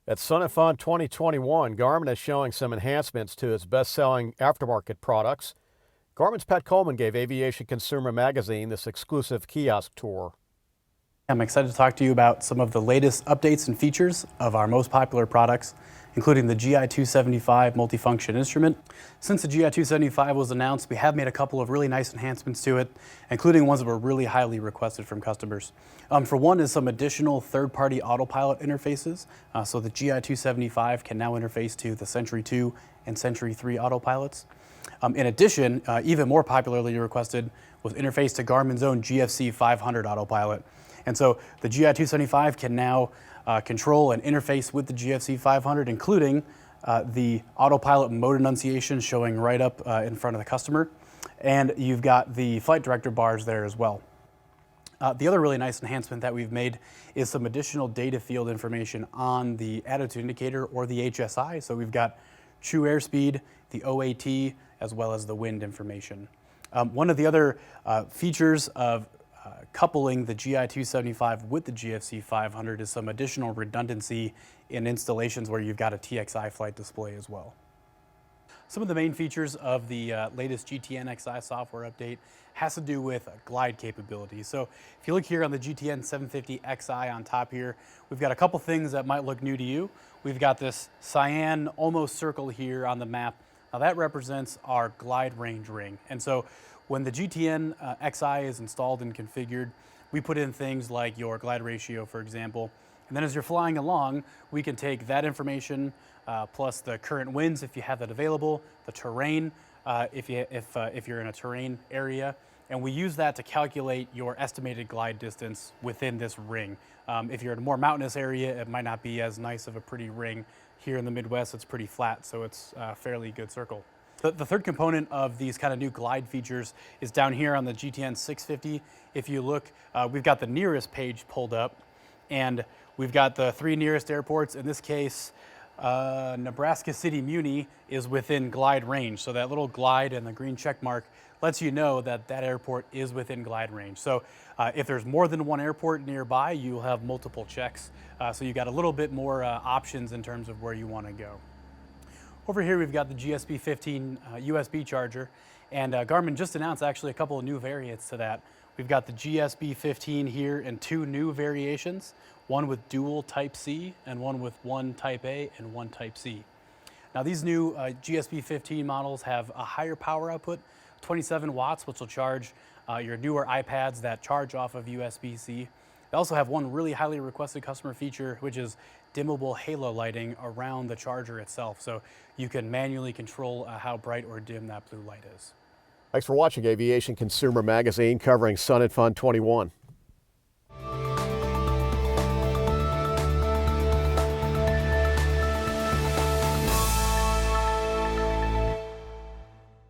At Sun and Fun 2021, Garmin is showing some enhancements to its best-selling aftermarket products. Garmin's Pat Coleman gave Aviation Consumer magazine this exclusive kiosk tour. I'm excited to talk to you about some of the latest updates and features of our most popular products, including the GI-275 multifunction instrument. Since the GI-275 was announced, we have made a couple of really nice enhancements to it, including ones that were really highly requested from customers. For one is some additional third-party autopilot interfaces. So the GI-275 can now interface to the Sentry 2 and Sentry 3 autopilots. In addition, even more popularly requested was interface to Garmin's own GFC 500 autopilot. And so the GI-275 can now control and interface with the GFC 500, including the autopilot mode enunciation showing right up in front of the customer. And you've got the flight director bars there as well. The other really nice enhancement that we've made is some additional data field information on the attitude indicator or the HSI. So we've got true airspeed, the OAT, as well as the wind information. One of the other features of coupling the GI-275 with the GFC 500 is some additional redundancy in installations where you've got a TXI flight display as well. Some of the main features of the latest GTN XI software update has to do with glide capability. So if you look here on the GTN 750 XI on top here, we've got a couple things that might look new to you. We've got this cyan almost circle here on the map. Now that represents our glide range ring. And so when the GTN XI is installed and configured, we put in things like your glide ratio, for example. And then as you're flying along, we can take that information plus the current winds if you have that available, the terrain if you're in a terrain area, and we use that to calculate your estimated glide distance within this ring. If you're in a more mountainous area, it might not be as nice of a pretty ring. Here in the Midwest, it's pretty flat, so it's a fairly good circle. The third component of these kind of new glide features is down here on the GTN 650. If you look, we've got the nearest page pulled up, and we've got the 3 nearest airports. In this case, Nebraska City Muni is within glide range. So that little glide and the green check mark lets you know that that airport is within glide range. So if there's more than one airport nearby, you'll have multiple checks. So you got a little bit more options in terms of where you want to go. Over here we've got the GSP-15 USB charger, and Garmin just announced actually a couple of new variants to that. We've got the GSP-15 here in 2 new variations, one with dual Type-C and one with one Type-A and one Type-C. Now these new GSP-15 models have a higher power output, 27 watts, which will charge your newer iPads that charge off of USB-C. They also have one really highly requested customer feature, which is dimmable halo lighting around the charger itself. So you can manually control how bright or dim that blue light is. Thanks for watching Aviation Consumer magazine covering Sun and Fun 21.